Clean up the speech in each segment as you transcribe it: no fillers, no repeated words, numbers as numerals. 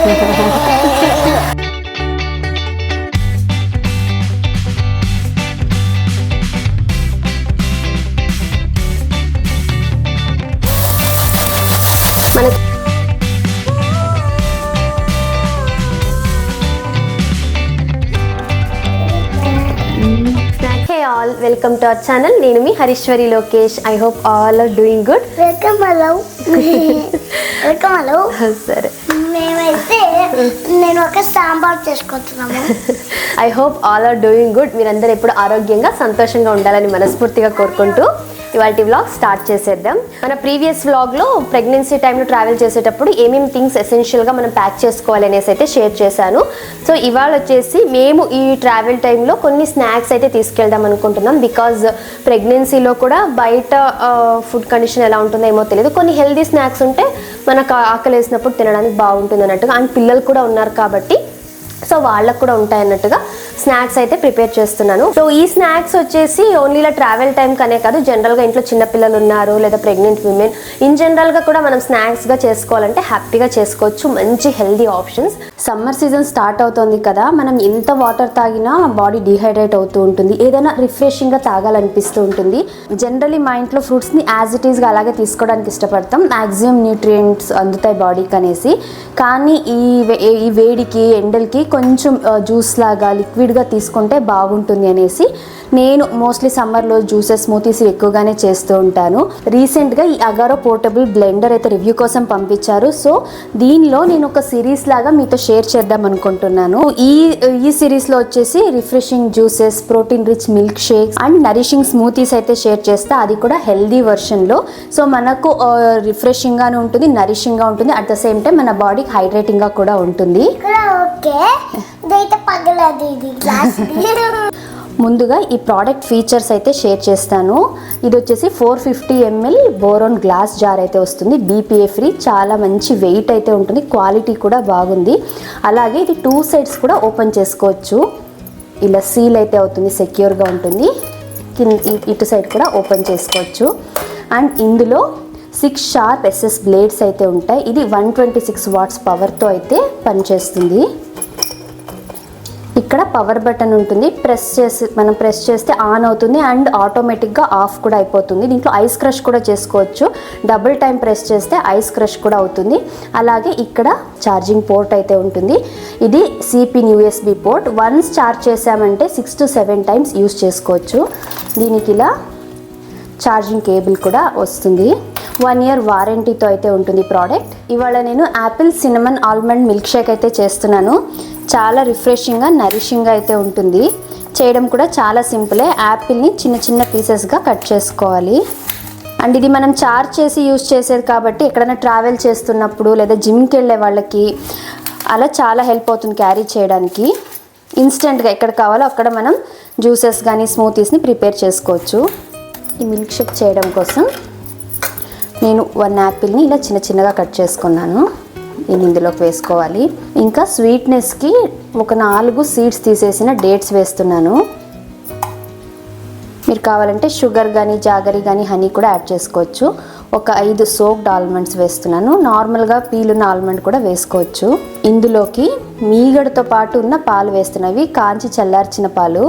Welcome to our channel. నేను మీ Hariswari Lokesh. I hope all are doing good. Welcome hello. సరే, మేమైతే నేను ఒక సాంబార్ చేసుకుంటున్నాము. I hope all are doing good. మీరందరూ ఎప్పుడు ఆరోగ్యంగా సంతోషంగా ఉండాలని మనస్ఫూర్తిగా కోరుకుంటూ ఇవాళ వ్లాగ్ స్టార్ట్ చేసేద్దాం. మన ప్రీవియస్ వ్లాగ్లో ప్రెగ్నెన్సీ టైంలో ట్రావెల్ చేసేటప్పుడు ఏమేమి థింగ్స్ ఎసెన్షియల్గా మనం ప్యాక్ చేసుకోవాలి అనేసి అయితే షేర్ చేశాను. సో ఇవాళ వచ్చేసి మేము ఈ ట్రావెల్ టైంలో కొన్ని స్నాక్స్ అయితే తీసుకెళ్దాం అనుకుంటున్నాం. బికాజ్ ప్రెగ్నెన్సీలో కూడా బయట ఫుడ్ కండిషన్ ఎలా ఉంటుందో ఏమో తెలియదు. కొన్ని హెల్దీ స్నాక్స్ ఉంటే మనకు ఆకలి వేసినప్పుడు తినడానికి బాగుంటుంది అన్నట్టుగా, అండ్ పిల్లలు కూడా ఉన్నారు కాబట్టి సో వాళ్ళకు కూడా ఉంటాయి అన్నట్టుగా స్నాక్స్ అయితే ప్రిపేర్ చేస్తున్నాను. సో ఈ స్నాక్స్ వచ్చేసి ఓన్లీ ఇలా ట్రావెల్ టైం కనే కాదు, జనరల్గా ఇంట్లో చిన్నపిల్లలు ఉన్నారు లేదా ప్రెగ్నెంట్ విమెన్ ఇన్ జనరల్గా కూడా మనం స్నాక్స్గా చేసుకోవాలంటే హ్యాపీగా చేసుకోవచ్చు. మంచి healthy options. Summer season start అవుతుంది కదా, మనం ఎంత వాటర్ తాగినా బాడీ డిహైడ్రేట్ అవుతూ ఉంటుంది. ఏదైనా రిఫ్రెషింగ్గా తాగాలనిపిస్తూ ఉంటుంది. జనరల్లీ మా ఇంట్లో ఫ్రూట్స్ని యాజ్ ఇట్ ఈస్గా అలాగే తీసుకోవడానికి ఇష్టపడతాం. మ్యాక్సిమం న్యూట్రియంట్స్ అందుతాయి బాడీకి అనేసి. కానీ ఈ వేడికి ఎండలకి కొంచెం జ్యూస్ లాగా లిక్విడ్గా తీసుకుంటే బాగుంటుంది అనేసి నేను మోస్ట్లీ సమ్మర్లో జ్యూసెస్ స్మూతీస్ ఎక్కువగానే చేస్తూ ఉంటాను. రీసెంట్గా ఈ అగారో పోర్టబుల్ బ్లెండర్ అయితే రివ్యూ కోసం పంపించారు. సో దీనిలో నేను ఒక సిరీస్ లాగా మీతో షేర్ చేద్దాం అనుకుంటున్నాను. ఈ సిరీస్లో వచ్చేసి refreshing juices, protein rich milk shakes and nourishing smoothies అయితే షేర్ చేస్తా. అది కూడా హెల్దీ వర్షన్లో. సో మనకు రిఫ్రెషింగ్గానే ఉంటుంది, నరిషింగ్గా ఉంటుంది, అట్ ద సేమ్ టైం మన బాడీకి హైడ్రేటింగ్గా కూడా ఉంటుంది. ముందుగా ఈ ప్రోడక్ట్ ఫీచర్స్ అయితే షేర్ చేస్తాను. ఇది వచ్చేసి 450 ml బోరోన్ గ్లాస్ జార్ అయితే వస్తుంది. BPA ఫ్రీ, చాలా మంచి వెయిట్ అయితే ఉంటుంది, క్వాలిటీ కూడా బాగుంది. అలాగే ఇది 2 సైడ్స్ కూడా ఓపెన్ చేసుకోవచ్చు. ఇలా సీల్ అయితే అవుతుంది, సెక్యూర్గా ఉంటుంది. ఇటు సైడ్ కూడా ఓపెన్ చేసుకోవచ్చు. అండ్ ఇందులో 6 షార్ప్ SS బ్లేడ్స్ అయితే ఉంటాయి. ఇది 126 వాట్స్ పవర్తో అయితే పనిచేస్తుంది. ఇక్కడ పవర్ బటన్ ఉంటుంది, మనం ప్రెస్ చేస్తే ఆన్ అవుతుంది అండ్ ఆటోమేటిక్గా ఆఫ్ కూడా అయిపోతుంది. దీంట్లో ఐస్ క్రష్ కూడా చేసుకోవచ్చు. డబుల్ టైం ప్రెస్ చేస్తే ఐస్ క్రష్ కూడా అవుతుంది. అలాగే ఇక్కడ ఛార్జింగ్ పోర్ట్ అయితే ఉంటుంది. ఇది CPin USB port. Once charge చేసామంటే 6 to 7 టైమ్స్ యూస్ చేసుకోవచ్చు. దీనికి ఇలా ఛార్జింగ్ కేబుల్ కూడా వస్తుంది. 1 year వారంటీతో అయితే ఉంటుంది ప్రోడక్ట్. ఇవాళ నేను Apple cinnamon almond milk shake అయితే చేస్తున్నాను. చాలా రిఫ్రెషింగ్గా, నరిషింగ్గా అయితే ఉంటుంది. చేయడం కూడా చాలా సింపులే. యాపిల్ని చిన్న చిన్న పీసెస్గా కట్ చేసుకోవాలి. అండ్ ఇది మనం చార్జ్ చేసి యూస్ చేసేది కాబట్టి ఎక్కడైనా ట్రావెల్ చేస్తున్నప్పుడు లేదా జిమ్కి వెళ్ళే వాళ్ళకి అలా చాలా హెల్ప్ అవుతుంది క్యారీ చేయడానికి. ఇన్స్టెంట్గా ఎక్కడ కావాలో అక్కడ మనం జ్యూసెస్ కానీ స్మూతీస్ని ప్రిపేర్ చేసుకోవచ్చు. ఈ మిల్క్ షేక్ చేయడం కోసం నేను 1 యాపిల్ని ఇలా చిన్న చిన్నగా కట్ చేసుకున్నాను. దీన్ని ఇందులోకి వేసుకోవాలి. ఇంకా స్వీట్నెస్కి ఒక 4 సీడ్స్ తీసేసిన డేట్స్ వేస్తున్నాను. మీరు కావాలంటే షుగర్ కానీ జాగరీ కానీ హనీ కూడా యాడ్ చేసుకోవచ్చు. ఒక 5 సోక్డ్ ఆల్మండ్స్ వేస్తున్నాను. నార్మల్గా పీలున్న ఆల్మండ్ కూడా వేసుకోవచ్చు. ఇందులోకి మీగడతో పాటు ఉన్న పాలు వేస్తున్నవి, కాంచి చల్లార్చిన పాలు.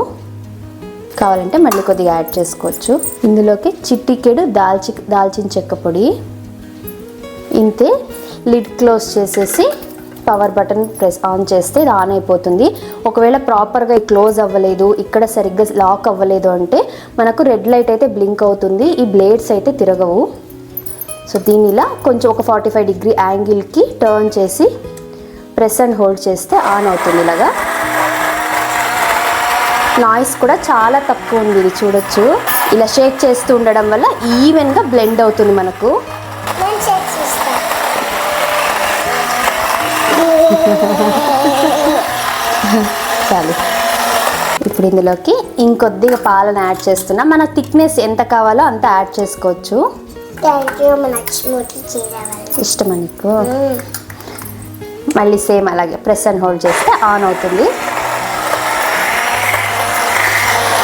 కావాలంటే మళ్ళీ కొద్దిగా యాడ్ చేసుకోవచ్చు. ఇందులోకి చిటికెడు దాల్చిన చెక్క పొడి. ఇంతే. లిడ్ క్లోజ్ చేసేసి పవర్ బటన్ ప్రెస్ ఆన్ చేస్తే ఇది ఆన్ అయిపోతుంది. ఒకవేళ ప్రాపర్గా క్లోజ్ అవ్వలేదు, ఇక్కడ సరిగ్గా లాక్ అవ్వలేదు అంటే మనకు రెడ్ లైట్ అయితే బ్లింక్ అవుతుంది. ఈ బ్లేడ్స్ అయితే తిరగవు. సో దీన్ని ఇలా కొంచెం ఒక 45 degree యాంగిల్కి టర్న్ చేసి ప్రెస్ అండ్ హోల్డ్ చేస్తే ఆన్ అవుతుంది. ఇలాగా నాయిస్ కూడా చాలా తక్కువ ఉంది, ఇది చూడొచ్చు. ఇలా షేక్ చేస్తూ ఉండడం వల్ల ఈవెన్గా బ్లెండ్ అవుతుంది మనకు. చాలు. ఇప్పుడు ఇందులోకి ఇంకొద్దిగా పాలను యాడ్ చేస్తున్నా. మన థిక్నెస్ ఎంత కావాలో అంత యాడ్ చేసుకోవచ్చు. ఇష్టమా నీకు? మళ్ళీ సేమ్ అలాగే ప్రెస్ అండ్ హోల్డ్ చేస్తే ఆన్ అవుతుంది.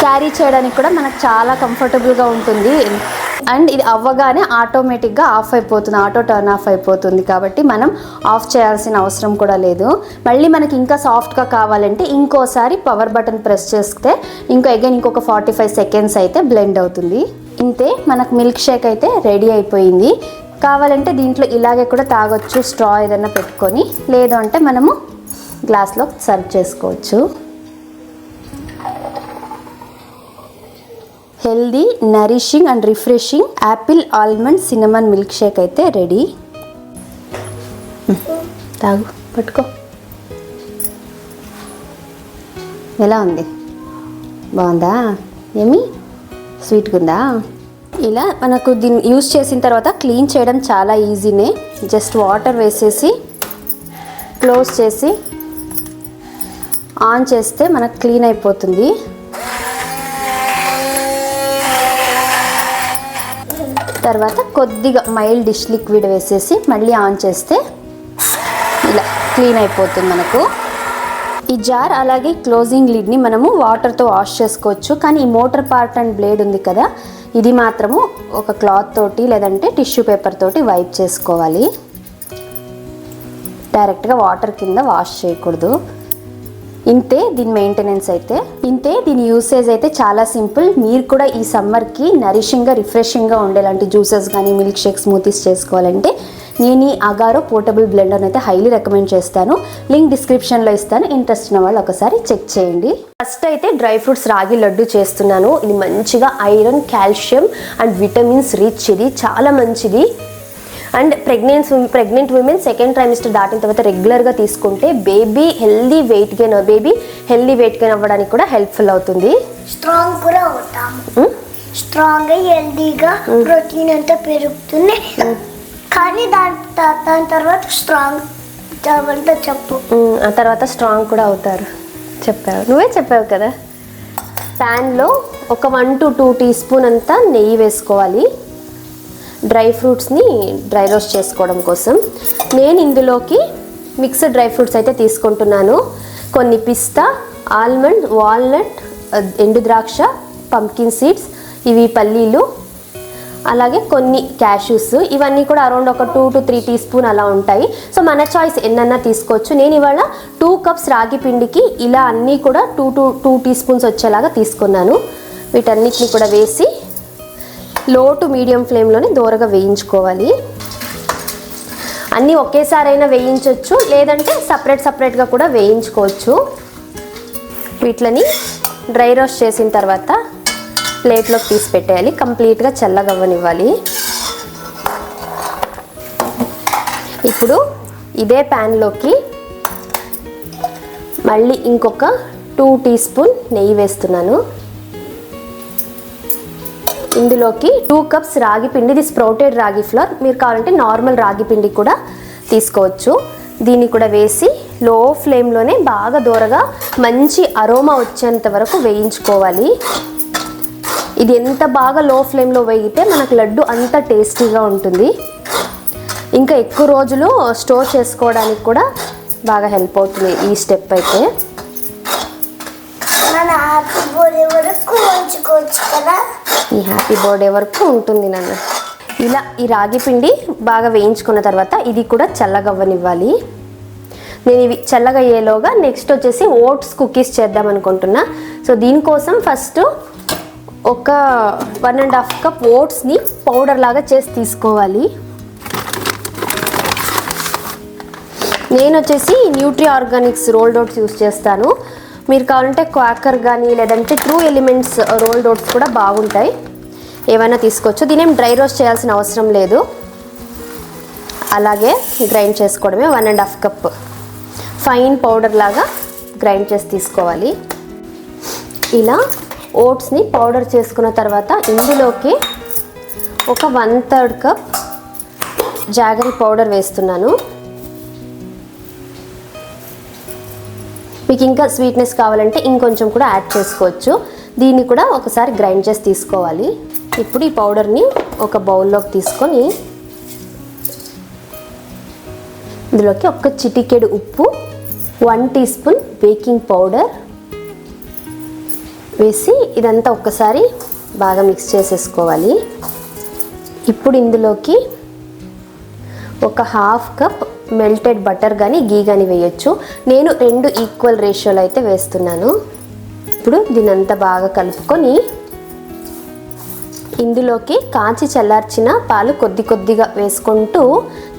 క్యారీ చేయడానికి కూడా మనకు చాలా కంఫర్టబుల్గా ఉంటుంది. అండ్ ఇది అవ్వగానే ఆటోమేటిక్గా ఆఫ్ అయిపోతుంది, ఆటో టర్న్ ఆఫ్ అయిపోతుంది. కాబట్టి మనం ఆఫ్ చేయాల్సిన అవసరం కూడా లేదు. మళ్ళీ మనకి ఇంకా సాఫ్ట్గా కావాలంటే ఇంకోసారి పవర్ బటన్ ప్రెస్ చేస్తే ఇంకొక 45 సెకండ్స్ అయితే బ్లెండ్ అవుతుంది. ఇంతే, మనకు మిల్క్ షేక్ అయితే రెడీ అయిపోయింది. కావాలంటే దీంట్లో ఇలాగే కూడా తాగొచ్చు, స్ట్రా ఏదైనా పెట్టుకొని. లేదు అంటే మనము గ్లాస్లో సర్వ్ చేసుకోవచ్చు. Healthy, nourishing and refreshing Apple almond cinnamon milk shake అయితే రెడీ. తాగు, పట్టుకో. ఎలా ఉంది? బాగుందా? ఏమి స్వీట్గా ఉందా? ఇలా మనకు దీన్ని యూస్ చేసిన తర్వాత క్లీన్ చేయడం చాలా ఈజీనే. జస్ట్ వాటర్ వేసేసి క్లోజ్ చేసి ఆన్ చేస్తే మనకు క్లీన్ అయిపోతుంది. తర్వాత కొద్దిగా మైల్డ్ డిష్ లిక్విడ్ వేసేసి మళ్ళీ ఆన్ చేస్తే ఇలా క్లీన్ అయిపోతుంది మనకు. ఈ జార్ అలాగే క్లోజింగ్ లిడ్ని మనము వాటర్తో వాష్ చేసుకోవచ్చు. కానీ ఈ మోటార్ పార్ట్ అండ్ బ్లేడ్ ఉంది కదా, ఇది మాత్రము ఒక క్లాత్ తోటి లేదంటే టిష్యూ పేపర్ తోటి వైప్ చేసుకోవాలి. డైరెక్ట్గా వాటర్ కింద వాష్ చేయకూడదు. ఇంతే దీని మెయింటెనెన్స్ అయితే. ఇంతే దీని యూసేజ్ అయితే చాలా సింపుల్. మీరు కూడా ఈ సమ్మర్కి నరిషింగ్గా, రిఫ్రెషింగ్గా ఉండేలాంటి జ్యూసెస్ కానీ మిల్క్ షేక్, స్మూతీస్ చేసుకోవాలంటే నేను ఈ అగారో పోర్టబుల్ బ్లెండర్ని అయితే హైలీ రికమెండ్ చేస్తాను. లింక్ డిస్క్రిప్షన్లో ఇస్తాను. ఇంట్రెస్ట్ ఉన్న వాళ్ళు ఒకసారి చెక్ చేయండి. ఫస్ట్ అయితే డ్రై ఫ్రూట్స్ రాగి లడ్డు చేస్తున్నాను. ఇది మంచిగా iron, calcium and vitamins rich. ఇది చాలా మంచిది. And pregnant women second trimester దాటిన తర్వాత రెగ్యులర్గా తీసుకుంటే బేబీ హెల్దీ వెయిట్ గెయిన్ అవ్వడానికి కూడా హెల్ప్ఫుల్ అవుతుంది. స్ట్రాంగ్ కూడా అవుతాము. స్ట్రాంగ్ హెల్దీగా ప్రోటీన్ అంతా పెరుగుతుంది. కానీ దాని తర్వాత స్ట్రాంగ్ అవంతా చెప్పు. ఆ తర్వాత స్ట్రాంగ్ కూడా అవుతారు. నువ్వే చెప్పావు కదా. ప్యాన్లో ఒక 1 to 2 టీ స్పూన్ అంతా నెయ్యి వేసుకోవాలి. డ్రై ఫ్రూట్స్ని డ్రై రోస్ట్ చేసుకోవడం కోసం. నేను ఇందులోకి మిక్స్డ్ డ్రై ఫ్రూట్స్ అయితే తీసుకుంటున్నాను. కొన్ని పిస్తా, ఆల్మండ్, వాల్నట్, ఎండు ద్రాక్ష, పంకిన్ సీడ్స్, ఇవి పల్లీలు, అలాగే కొన్ని క్యాష్యూస్. ఇవన్నీ కూడా అరౌండ్ ఒక 2 to 3 టీ స్పూన్ అలా ఉంటాయి. సో మన చాయిస్ ఎన్నన్నా తీసుకోవచ్చు. నేను ఇవాళ 2 కప్స్ రాగి పిండికి ఇలా అన్నీ కూడా 2 టీ స్పూన్స్ వచ్చేలాగా తీసుకున్నాను. వీటన్నిటిని కూడా వేసి లో టు మీడియం ఫ్లేమ్లోనే దూరగా వేయించుకోవాలి. అన్నీ ఒకేసారైనా వేయించవచ్చు, లేదంటే సపరేట్గా కూడా వేయించుకోవచ్చు. వీటిని డ్రై రోస్ట్ చేసిన తర్వాత ప్లేట్లోకి తీసి పెట్టేయాలి. కంప్లీట్గా చల్లగవ్వనివ్వాలి. ఇప్పుడు ఇదే ప్యాన్లోకి మళ్ళీ ఇంకొక 2 టీ స్పూన్ నెయ్యి వేస్తున్నాను. ఇందులోకి 2 కప్స్ రాగి పిండి. ఇది స్ప్రౌటెడ్ రాగి ఫ్లోర్. మీరు కావాలంటే నార్మల్ రాగి పిండి కూడా తీసుకోవచ్చు. దీన్ని కూడా వేసి లో ఫ్లేమ్లోనే బాగా దూరగా మంచి అరోమా వచ్చేంత వరకు వేయించుకోవాలి. ఇది ఎంత బాగా లో ఫ్లేమ్లో వేగితే మనకు లడ్డు అంత టేస్టీగా ఉంటుంది. ఇంకా ఎక్కువ రోజులు స్టోర్ చేసుకోవడానికి కూడా బాగా హెల్ప్ అవుతుంది ఈ స్టెప్ అయితే. ఈ హ్యాపీ బర్త్డే వరకు ఉంటుంది నాన్న. ఇలా ఈ రాగి పిండి బాగా వేయించుకున్న తర్వాత ఇది కూడా చల్లగవ్వనివ్వాలి. నేను ఇవి చల్లగా అయ్యేలోగా నెక్స్ట్ వచ్చేసి ఓట్స్ కుకీస్ చేద్దాం అనుకుంటున్నా. సో దీనికోసం ఫస్ట్ ఒక 1.5 కప్ ఓట్స్ని పౌడర్ లాగా చేసి తీసుకోవాలి. నేను వచ్చేసి Nutri Organics rolled oats use చేస్తాను. మీరు కావాలంటే క్వాకర్ కానీ లేదంటే ట్రూ ఎలిమెంట్స్ రోల్డ్ ఓట్స్ కూడా బాగుంటాయి. ఏమైనా తీసుకోవచ్చు. దీనేం డ్రై రోస్ట్ చేయాల్సిన అవసరం లేదు. అలాగే గ్రైండ్ చేసుకోవడమే. 1.5 కప్ ఫైన్ పౌడర్ లాగా గ్రైండ్ చేసి తీసుకోవాలి. ఇలా ఓట్స్ని పౌడర్ చేసుకున్న తర్వాత ఇందులోకి ఒక 1/3 కప్ జాగరీ పౌడర్ వేస్తున్నాను. మీకు ఇంకా స్వీట్నెస్ కావాలంటే ఇంకొంచెం కూడా యాడ్ చేసుకోవచ్చు. దీన్ని కూడా ఒకసారి గ్రైండ్ చేసి తీసుకోవాలి. ఇప్పుడు ఈ పౌడర్ని ఒక బౌల్లోకి తీసుకొని ఇందులోకి ఒక చిటికెడు ఉప్పు, 1 టీ స్పూన్ బేకింగ్ పౌడర్ వేసి ఇదంతా ఒక్కసారి బాగా మిక్స్ చేసేసుకోవాలి. ఇప్పుడు ఇందులోకి ఒక హాఫ్ కప్ మెల్టెడ్ బటర్ కానీ గీ కానీ వేయొచ్చు. నేను 2 ఈక్వల్ రేషియోలో అయితే వేస్తున్నాను. ఇప్పుడు దీనంతా బాగా కలుపుకొని ఇందులోకి కాచి చల్లార్చిన పాలు కొద్ది కొద్దిగా వేసుకుంటూ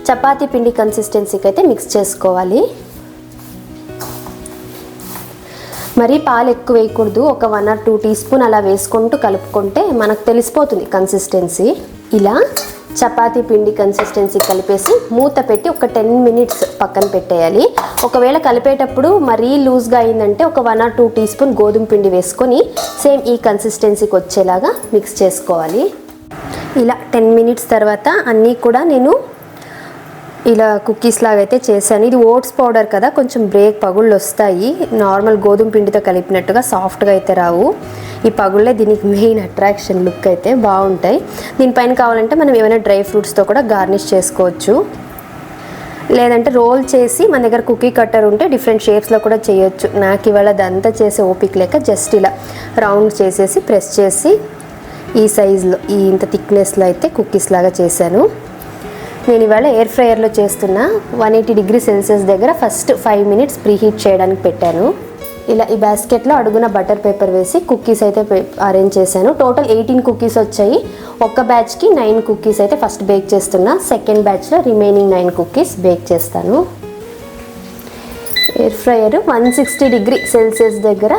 చపాతీ పిండి కన్సిస్టెన్సీకి అయితే మిక్స్ చేసుకోవాలి. మరీ పాలు ఎక్కువ వేయకూడదు. ఒక 1 or 2 టీ స్పూన్ అలా వేసుకుంటూ కలుపుకుంటే మనకు తెలిసిపోతుంది కన్సిస్టెన్సీ. ఇలా చపాతీ పిండి కన్సిస్టెన్సీ కలిపేసి మూత పెట్టి ఒక 10 మినిట్స్ పక్కన పెట్టేయాలి. ఒకవేళ కలిపేటప్పుడు మరీ లూజ్గా అయిందంటే ఒక 1 or 2 టీ స్పూన్ గోధుమ పిండి వేసుకొని సేమ్ ఈ కన్సిస్టెన్సీకి వచ్చేలాగా మిక్స్ చేసుకోవాలి. ఇలా 10 మినిట్స్ తర్వాత అన్నీ కూడా నేను ఇలా కుకీస్ లాగా అయితే చేశాను. ఇది ఓట్స్ పౌడర్ కదా, కొంచెం పగుళ్ళు వస్తాయి. నార్మల్ గోధుమ పిండితో కలిపినట్టుగా సాఫ్ట్గా అయితే రావు. ఈ పగుళ్ళే దీనికి మెయిన్ అట్రాక్షన్. లుక్ అయితే బాగుంటాయి. దీనిపైన కావాలంటే మనం ఏమైనా డ్రై ఫ్రూట్స్తో కూడా గార్నిష్ చేసుకోవచ్చు. లేదంటే రోల్ చేసి మన దగ్గర కుకీ కట్టర్ ఉంటే డిఫరెంట్ షేప్స్లో కూడా చేయొచ్చు. నాకు ఇవాళ అదంతా చేసే ఓపిక లేక జస్ట్ ఇలా రౌండ్ చేసేసి ప్రెస్ చేసి ఈ సైజులో ఈ ఇంత థిక్నెస్లో అయితే కుకీస్ లాగా చేశాను. నేను ఇవాళ ఎయిర్ ఫ్రైయర్లో చేస్తున్నా. 180 డిగ్రీ సెల్సియస్ దగ్గర ఫస్ట్ 5 మినిట్స్ ప్రీహీట్ చేయడానికి పెట్టాను. ఇలా ఈ బాస్కెట్లో అడుగున బటర్ పేపర్ వేసి కుకీస్ అయితే అరేంజ్ చేశాను. టోటల్ 18 కుకీస్ వచ్చాయి. ఒక్క బ్యాచ్కి 9 కుకీస్ అయితే ఫస్ట్ బేక్ చేస్తున్నా. సెకండ్ బ్యాచ్లో రిమైనింగ్ 9 కుకీస్ బేక్ చేస్తాను. ఎయిర్ ఫ్రైయర్ 160 డిగ్రీ సెల్సియస్ దగ్గర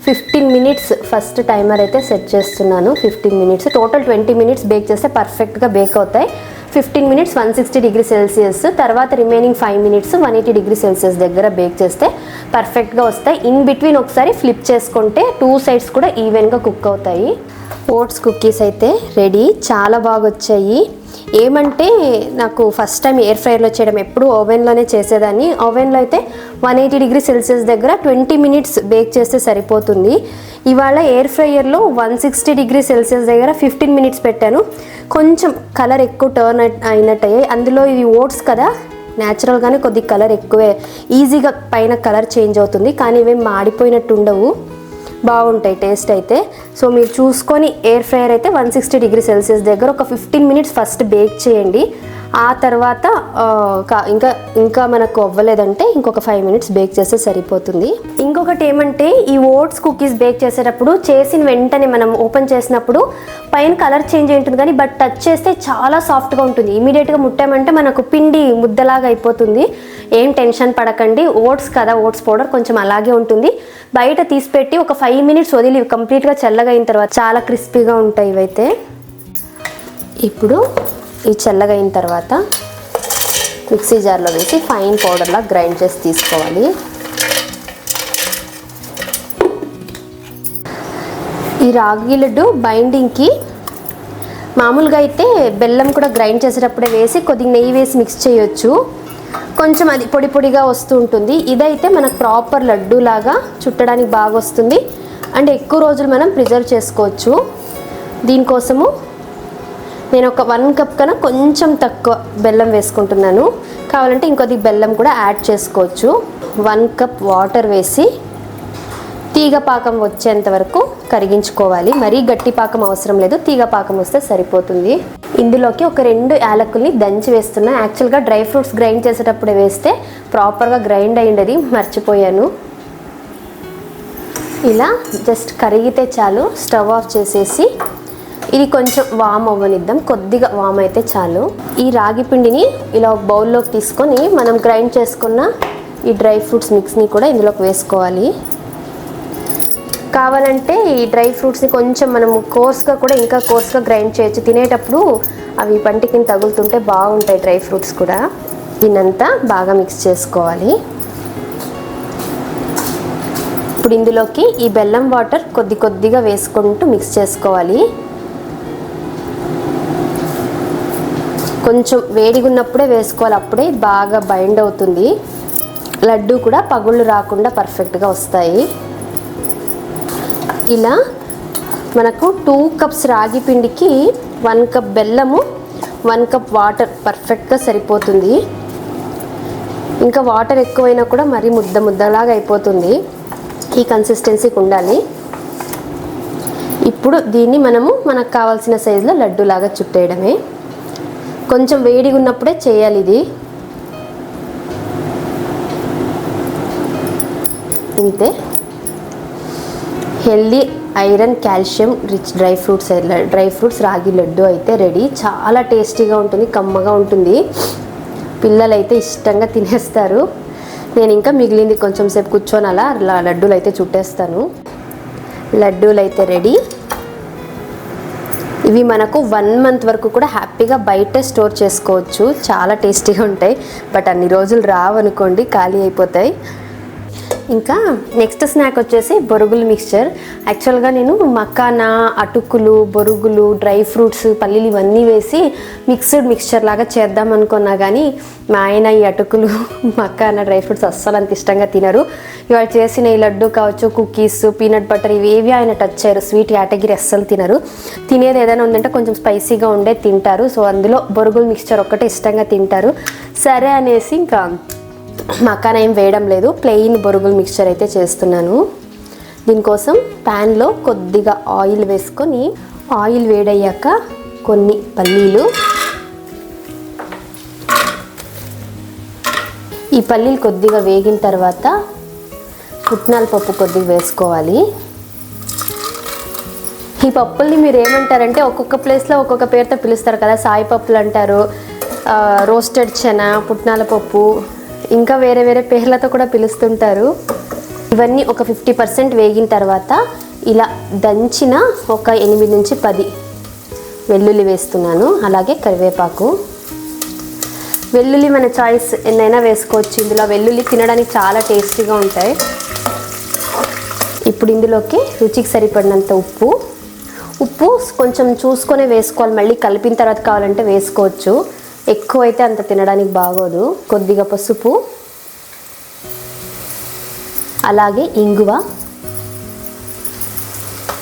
15 మినిట్స్ ఫస్ట్ టైమర్ అయితే సెట్ చేస్తున్నాను. 15 మినిట్స్ టోటల్ 20 మినిట్స్ బేక్ చేస్తే పర్ఫెక్ట్గా బేక్ అవుతాయి. 15 మినిట్స్ 160 డిగ్రీ సెల్సియస్, తర్వాత రిమైనింగ్ 5 మినిట్స్ 180 డిగ్రీ సెల్సియస్ దగ్గర బేక్ చేస్తే పర్ఫెక్ట్గా వస్తాయి. ఇన్ బిట్వీన్ ఒకసారి ఫ్లిప్ చేసుకుంటే 2 సైడ్స్ కూడా ఈవెన్గా కుక్ అవుతాయి. ఓట్స్ కుకీస్ అయితే రెడీ. చాలా బాగా వచ్చాయి. ఏమంటే నాకు ఫస్ట్ టైం ఎయిర్ ఫ్రైయర్లో చేయడం, ఎప్పుడు ఓవెన్లోనే చేసేదాన్ని. ఓవెన్లో అయితే 180 డిగ్రీ సెల్సియస్ దగ్గర 20 మినిట్స్ బేక్ చేస్తే సరిపోతుంది. ఇవాళ ఎయిర్ ఫ్రైయర్లో 160 డిగ్రీ సెల్సియస్ దగ్గర 15 మినిట్స్ పెట్టాను. కొంచెం కలర్ ఎక్కువ టర్న్ అయినట్టు అయ్యాయి. అందులో ఇది ఓట్స్ కదా, న్యాచురల్గానే కొద్ది కలర్ ఎక్కువే, ఈజీగా పైన కలర్ చేంజ్ అవుతుంది. కానీ ఇవేం మాడిపోయినట్టు ఉండవు, బాగుంటాయి టేస్ట్ అయితే. సో మీరు చూసుకొని ఎయిర్ ఫ్రైయర్ అయితే 160 డిగ్రీ సెల్సియస్ దగ్గర ఒక 15 మినిట్స్ ఫస్ట్ బేక్ చేయండి. ఆ తర్వాత ఇంకా మనకు అవ్వలేదంటే ఇంకొక 5 మినిట్స్ బేక్ చేస్తే సరిపోతుంది. ఇంకొకటి ఏమంటే ఈ ఓట్స్ కుకీస్ బేక్ చేసేటప్పుడు చేసిన వెంటనే మనం ఓపెన్ చేసినప్పుడు పైన కలర్ చేంజ్ అయి ఉంటుంది, కానీ బట్ టచ్ చేస్తే చాలా సాఫ్ట్గా ఉంటుంది. ఇమీడియట్గా ముట్టామంటే మనకు పిండి ముద్దలాగా అయిపోతుంది. ఏం టెన్షన్ పడకండి. ఓట్స్ కదా, ఓట్స్ పౌడర్ కొంచెం అలాగే ఉంటుంది. బయట తీసిపెట్టి ఒక 5 మినిట్స్ వదిలి కంప్లీట్గా చల్లగా అయిన తర్వాత చాలా క్రిస్పీగా ఉంటాయి ఇవైతే. ఇప్పుడు ఈ చల్లగా అయిన తర్వాత మిక్సీ జార్లో వేసి ఫైన్ పౌడర్లా గ్రైండ్ చేసి తీసుకోవాలి. ఈ రాగి లడ్డు బైండింగ్కి మామూలుగా అయితే బెల్లం కూడా గ్రైండ్ చేసేటప్పుడే వేసి కొద్దిగా నెయ్యి వేసి మిక్స్ చేయొచ్చు. కొంచెం అది పొడి పొడిగా వస్తూ ఉంటుంది. ఇదైతే మనకు ప్రాపర్ లడ్డు లాగా చుట్టడానికి బాగా వస్తుంది అండ్ ఎక్కువ రోజులు మనం ప్రిజర్వ్ చేసుకోవచ్చు. దీనికోసము నేను ఒక 1 కప్ కన్నా కొంచెం తక్కువ బెల్లం వేసుకుంటున్నాను. కావాలంటే ఇంకొద్ది బెల్లం కూడా యాడ్ చేసుకోవచ్చు. 1 కప్ వాటర్ వేసి తీగ పాకం వచ్చేంత వరకు కరిగించుకోవాలి. మరీ గట్టి పాకం అవసరం లేదు, తీగ పాకం వస్తే సరిపోతుంది. ఇందులోకి ఒక 2 యాలకుల్ని దంచి వేస్తున్నా. యాక్చువల్గా డ్రై ఫ్రూట్స్ గ్రైండ్ చేసేటప్పుడే వేస్తే ప్రాపర్గా గ్రైండ్ అయ్యింది, మర్చిపోయాను. ఇలా జస్ట్ కరిగితే చాలు. స్టవ్ ఆఫ్ చేసేసి ఇది కొంచెం వామ్ అవ్వనిద్దాం, కొద్దిగా వామ్ అయితే చాలు. ఈ రాగి పిండిని ఇలా ఒక బౌల్లోకి తీసుకొని మనం గ్రైండ్ చేసుకున్న ఈ డ్రై ఫ్రూట్స్ మిక్స్ని కూడా ఇందులోకి వేసుకోవాలి. కావాలంటే ఈ డ్రై ఫ్రూట్స్ని కొంచెం మనము కోర్స్గా కూడా ఇంకా కోర్స్గా గ్రైండ్ చేయొచ్చు. తినేటప్పుడు అవి పంటికి తగులుతుంటే బాగుంటాయి డ్రై ఫ్రూట్స్ కూడా. దీన్నంతా బాగా మిక్స్ చేసుకోవాలి. ఇప్పుడు ఇందులోకి ఈ బెల్లం వాటర్ కొద్ది కొద్దిగా వేసుకుంటూ మిక్స్ చేసుకోవాలి. కొంచెం వేడిగా ఉన్నప్పుడే వేసుకోవాలి, అప్పుడే బాగా బైండ్ అవుతుంది. లడ్డు కూడా పగుళ్ళు రాకుండా పర్ఫెక్ట్గా వస్తాయి. ఇలా మనకు 2 కప్స్ రాగి పిండికి 1 కప్ బెల్లము 1 కప్ వాటర్ పర్ఫెక్ట్గా సరిపోతుంది. ఇంకా వాటర్ ఎక్కువైనా కూడా మరీ ముద్దలాగా అయిపోతుంది. ఈ కన్సిస్టెన్సీకి ఉండాలి. ఇప్పుడు దీన్ని మనకు కావాల్సిన సైజులో లడ్డూలాగా చుట్టేయడమే. కొంచెం వేడిగా ఉన్నప్పుడే చేయాలి ఇది. ఇంతే. Healthy iron calcium rich dry fruits రాగి లడ్డు అయితే రెడీ. చాలా టేస్టీగా ఉంటుంది, కమ్మగా ఉంటుంది. పిల్లలు అయితే ఇష్టంగా తినేస్తారు. నేను ఇంకా మిగిలింది కొంచెం సేపు కూర్చొని అలా లడ్డూలు అయితే చుట్టేస్తాను. లడ్డూలు అయితే రెడీ. ఇవి మనకు 1 మంత్ వరకు కూడా హ్యాపీగా బయట స్టోర్ చేసుకోవచ్చు. చాలా టేస్టీగా ఉంటాయి. బట్ అన్ని రోజులు రావనుకోండి, ఖాళీ అయిపోతాయి. ఇంకా నెక్స్ట్ స్నాక్ వచ్చేసి బొరుగులు మిక్స్చర్. యాక్చువల్గా నేను మకానా, అటుకులు, బొరుగులు, డ్రై ఫ్రూట్స్, పల్లీలు ఇవన్నీ వేసి మిక్స్డ్ మిక్స్చర్ లాగా చేద్దాం అనుకున్నా కానీ మా ఆయన ఈ అటుకులు, మకానా, డ్రై ఫ్రూట్స్ అస్సలు అంత ఇష్టంగా తినరు. ఇవాళ చేసిన ఈ లడ్డు కావచ్చు, కుకీస్, పీనట్ బటర్ ఇవేవి ఆయన టచ్ చేయరు. స్వీట్ కేటగిరీ అస్సలు తినరు. తినేది ఏదైనా ఉందంటే కొంచెం స్పైసీగా ఉండే తింటారు. సో అందులో బొరుగులు మిక్స్చర్ ఒక్కటే ఇష్టంగా తింటారు. సరే అనేసి ఇంకా మకానా ఏం వేయడం లేదు, ప్లెయిన్ బొరుగులు మిక్స్చర్ అయితే చేస్తున్నాను. దీనికోసం ప్యాన్లో కొద్దిగా ఆయిల్ వేసుకొని, ఆయిల్ వేడయ్యాక కొన్ని పల్లీలు, ఈ పల్లీలు కొద్దిగా వేగిన తర్వాత పుట్నాల పప్పు కొద్దిగా వేసుకోవాలి. ఈ పప్పుల్ని మీరు ఏమంటారంటే ఒక్కొక్క ప్లేస్లో ఒక్కొక్క పేరుతో పిలుస్తారు కదా. సాయి పప్పులు అంటారు, రోస్టెడ్ చెనా, పుట్నాల పప్పు, ఇంకా వేరే వేరే పేర్లతో కూడా పిలుస్తుంటారు. ఇవన్నీ ఒక 50% వేగిన తర్వాత ఇలా దంచిన ఒక 8 నుంచి 10 వెల్లుల్లి వేస్తున్నాను. అలాగే కరివేపాకు. వెల్లుల్లి మన చాయిస్ ఎన్నైనా వేసుకోవచ్చు. ఇందులో వెల్లుల్లి తినడానికి చాలా టేస్టీగా ఉంటాయి. ఇప్పుడు ఇందులోకి రుచికి సరిపడినంత ఉప్పు కొంచెం చూసుకొని వేసుకోవాలి. మళ్ళీ కలిపిన తర్వాత కావాలంటే వేసుకోవచ్చు. ఎక్కువైతే అంత తినడానికి బాగోదు. కొద్దిగా పసుపు, అలాగే ఇంగువ.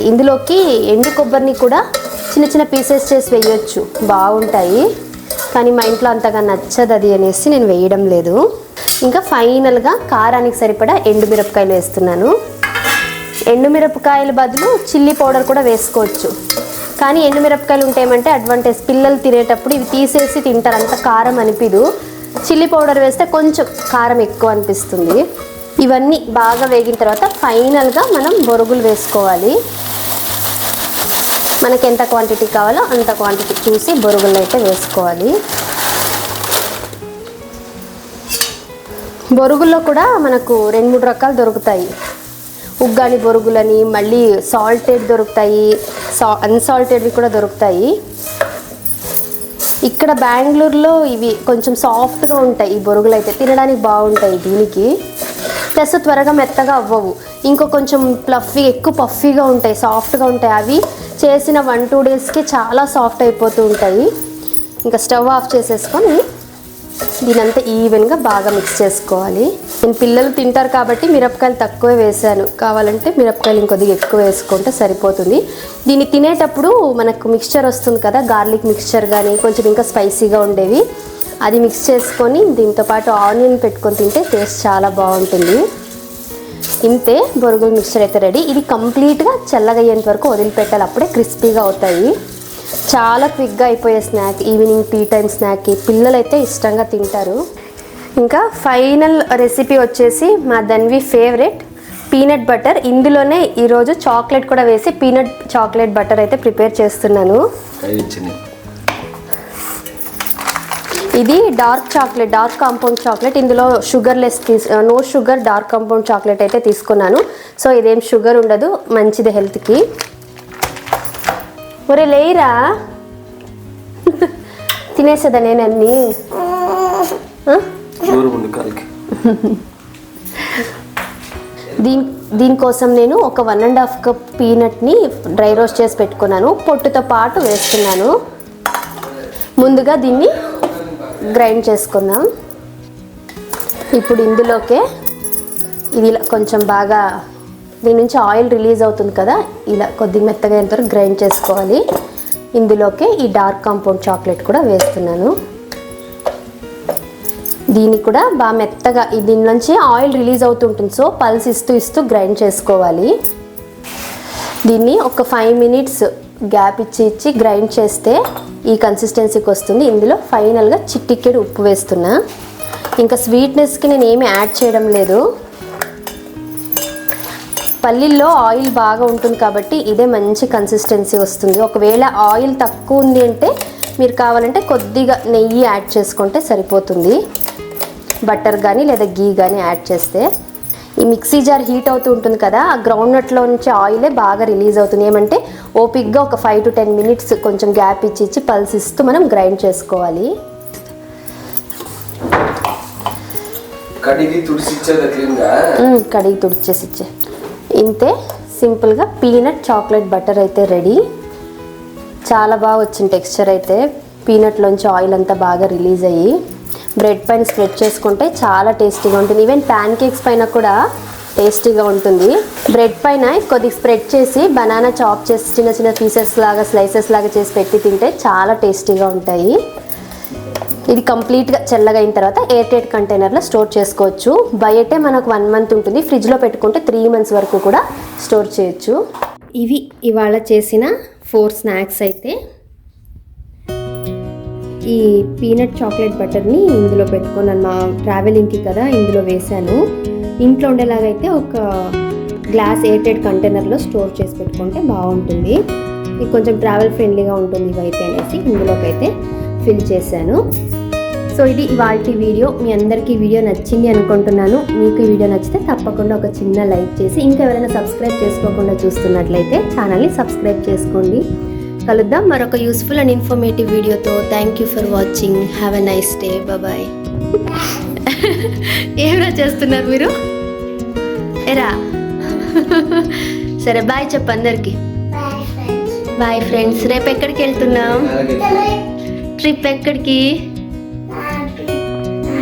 ఇందులోకి ఎండు కొబ్బరిని కూడా చిన్న చిన్న పీసెస్ చేసి వేయొచ్చు, బాగుంటాయి. కానీ మా ఇంట్లో అంతగా నచ్చదు అది అనేసి నేను వేయడం లేదు. ఇంకా ఫైనల్గా కారానికి సరిపడా ఎండుమిరపకాయలు వేస్తున్నాను. ఎండుమిరపకాయల బదులు చిల్లీ పౌడర్ కూడా వేసుకోవచ్చు. కానీ ఎండుమిరపకాయలు ఉంటే ఏమంటే అడ్వాంటేజ్, పిల్లలు తినేటప్పుడు ఇవి తీసేసి తింటారు, అంత కారం అనిపిదు. చిల్లీ పౌడర్ వేస్తే కొంచెం కారం ఎక్కువ అనిపిస్తుంది. ఇవన్నీ బాగా వేగిన తర్వాత ఫైనల్గా మనం బొరుగులు వేసుకోవాలి. మనకి ఎంత క్వాంటిటీ కావాలో అంత క్వాంటిటీ చూసి బొరుగులు అయితే వేసుకోవాలి. బొరుగుల్లో కూడా మనకు 2-3 రకాలు దొరుకుతాయి. ఉగ్గాని బొరుగులని, మళ్ళీ సాల్టెడ్ దొరుకుతాయి, అన్సాల్టెడ్వి కూడా దొరుకుతాయి. ఇక్కడ బెంగళూరులో ఇవి కొంచెం సాఫ్ట్గా ఉంటాయి. ఈ బొరుగులు అయితే తినడానికి బాగుంటాయి దీనికి. ప్లస్ త్వరగా మెత్తగా అవ్వవు. ఇంకో కొంచెం ఎక్కువ పఫీగా ఉంటాయి, సాఫ్ట్గా ఉంటాయి. అవి చేసిన 1-2 డేస్కి చాలా సాఫ్ట్ అయిపోతూ ఉంటాయి. ఇంకా స్టవ్ ఆఫ్ చేసేసుకొని దీనంతా ఈవెన్గా బాగా మిక్స్ చేసుకోవాలి. నేను పిల్లలు తింటారు కాబట్టి మిరపకాయలు తక్కువే వేసాను. కావాలంటే మిరపకాయలు ఇంకొద్దిగా ఎక్కువ వేసుకుంటే సరిపోతుంది. దీన్ని తినేటప్పుడు మనకు మిక్స్చర్ వస్తుంది కదా, గార్లిక్ మిక్స్చర్ కానీ కొంచెం ఇంకా స్పైసీగా ఉండేవి, అది మిక్స్ చేసుకొని దీంతోపాటు ఆనియన్ పెట్టుకొని తింటే టేస్ట్ చాలా బాగుంటుంది. ఇంతే, బొరుగుల మిక్స్చర్ అయితే రెడీ. ఇది కంప్లీట్గా చల్లగా అయ్యేంత వరకు వదిలిపెట్టాలి, అప్పుడే క్రిస్పీగా అవుతాయి. చాలా క్విక్గా అయిపోయే స్నాక్, ఈవినింగ్ టీ టైం స్నాక్కి పిల్లలు అయితే ఇష్టంగా తింటారు. ఇంకా ఫైనల్ రెసిపీ వచ్చేసి మా ధన్వి ఫేవరెట్ పీనట్ బటర్. ఇందులోనే ఈరోజు చాక్లెట్ కూడా వేసి పీనట్ చాక్లెట్ బటర్ అయితే ప్రిపేర్ చేస్తున్నాను. ఇది dark chocolate, dark compound chocolate. ఇందులో no sugar dark compound chocolate అయితే తీసుకున్నాను. సో ఇదేం షుగర్ ఉండదు, మంచిది హెల్త్కి. ఒరే లేరా, తినేసేదా నేను అన్నీ. దీనికోసం నేను ఒక 1.5 కప్ పీనట్ని డ్రై రోస్ట్ చేసి పెట్టుకున్నాను. పొట్టుతో పాటు వేస్తున్నాను. ముందుగా దీన్ని గ్రైండ్ చేసుకుందాం. ఇప్పుడు ఇందులోకే ఇది కొంచెం బాగా దీని నుంచి ఆయిల్ రిలీజ్ అవుతుంది కదా, ఇలా కొద్దిగా మెత్తగా అయినంత వరకు గ్రైండ్ చేసుకోవాలి. ఇందులోకే ఈ డార్క్ కాంపౌండ్ చాక్లెట్ కూడా వేస్తున్నాను. దీన్ని కూడా బాగా మెత్తగా, దీని నుంచి ఆయిల్ రిలీజ్ అవుతుంటుంది, సో పల్స్ ఇస్తూ గ్రైండ్ చేసుకోవాలి. దీన్ని ఒక 5 minutes గ్యాప్ ఇచ్చి గ్రైండ్ చేస్తే ఈ కన్సిస్టెన్సీకి వస్తుంది. ఇందులో ఫైనల్గా చిటికెడు ఉప్పు వేస్తున్నా. ఇంకా స్వీట్నెస్కి నేను ఏమి యాడ్ చేయడం లేదు. పల్లీల్లో ఆయిల్ బాగా ఉంటుంది కాబట్టి ఇదే మంచి కన్సిస్టెన్సీ వస్తుంది. ఒకవేళ ఆయిల్ తక్కువ ఉంది అంటే మీరు కావాలంటే కొద్దిగా నెయ్యి యాడ్ చేసుకుంటే సరిపోతుంది. బటర్ కానీ లేదా గీ కానీ యాడ్ చేస్తే. ఈ మిక్సీ జార్ హీట్ అవుతూ ఉంటుంది కదా, ఆ గ్రౌండ్నట్లో నుంచి ఆయిలే బాగా రిలీజ్ అవుతుంది. ఏమంటే ఓపిక్గా ఒక 5 to 10 minutes కొంచెం గ్యాప్ ఇచ్చి పల్స్ ఇస్తూ మనం గ్రైండ్ చేసుకోవాలి. కడిగి తుడిచేసి ఇచ్చే. ఇంతే సింపుల్గా పీనట్ చాక్లెట్ బటర్ అయితే రెడీ. చాలా బాగా వచ్చింది టెక్స్చర్ అయితే. పీనట్లోంచి ఆయిల్ అంతా బాగా రిలీజ్ అయ్యి బ్రెడ్ పైన స్ప్రెడ్ చేసుకుంటే చాలా టేస్టీగా ఉంటుంది. ఈవెన్ ప్యాన్ కేక్స్ పైన కూడా టేస్టీగా ఉంటుంది. బ్రెడ్ పైన కొద్దిగా స్ప్రెడ్ చేసి బనానా చాప్ చేసి చిన్న చిన్న పీసెస్ లాగా స్లైసెస్ లాగా చేసి పెట్టి తింటే చాలా టేస్టీగా ఉంటాయి. ఇది కంప్లీట్గా చల్లగా అయిన తర్వాత ఎయిర్ టైట్ కంటైనర్లో స్టోర్ చేసుకోవచ్చు. బయటే మనకు 1 month ఉంటుంది. ఫ్రిడ్జ్లో పెట్టుకుంటే 3 months వరకు కూడా స్టోర్ చేయొచ్చు. ఇవి ఇవాళ చేసిన 4 స్నాక్స్ అయితే. ఈ పీనట్ చాక్లెట్ బటర్ని ఇందులో పెట్టుకున్నాను. మా ట్రావెలింగ్కి కదా ఇందులో వేశాను. ఇంట్లో ఉండేలాగైతే ఒక గ్లాస్ ఎయిర్ టైట్ కంటైనర్లో స్టోర్ చేసి పెట్టుకుంటే బాగుంటుంది. ఇది కొంచెం ట్రావెల్ ఫ్రెండ్లీగా ఉంటుంది ఇవైతే అనేసి ఇందులోకి అయితే ఫిల్ చేశాను. సో ఇది ఇవాల్టి వీడియో. మీ అందరికీ వీడియో నచ్చింది అనుకుంటున్నాను. మీకు ఈ వీడియో నచ్చితే తప్పకుండా ఒక చిన్న లైక్ చేసి, ఇంకా ఎవరైనా సబ్స్క్రైబ్ చేసుకోకుండా చూస్తున్నట్లయితే ఛానల్ని సబ్స్క్రైబ్ చేసుకోండి. కలుద్దాం మరొక యూస్ఫుల్ అండ్ ఇన్ఫర్మేటివ్ వీడియోతో. Thank you for watching. Have a nice day. Bye. ఏమైనా చేస్తున్నారు మీరు? ఎరా సరే బాయ్ చెప్పు అందరికి. Bye friends. రేపు ఎక్కడికి వెళ్తున్నాం? ట్రిప్ ఎక్కడికి?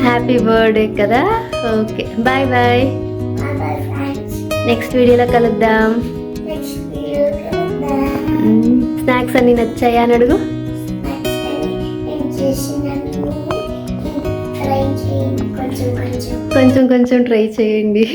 హ్యాపీ బర్త్డే కదా. Okay bye bye. నెక్స్ట్ వీడియోలో కలుద్దాం. స్నాక్స్ అన్ని నచ్చాయా అని అడుగు. కొంచెం కొంచెం ట్రై చేయండి.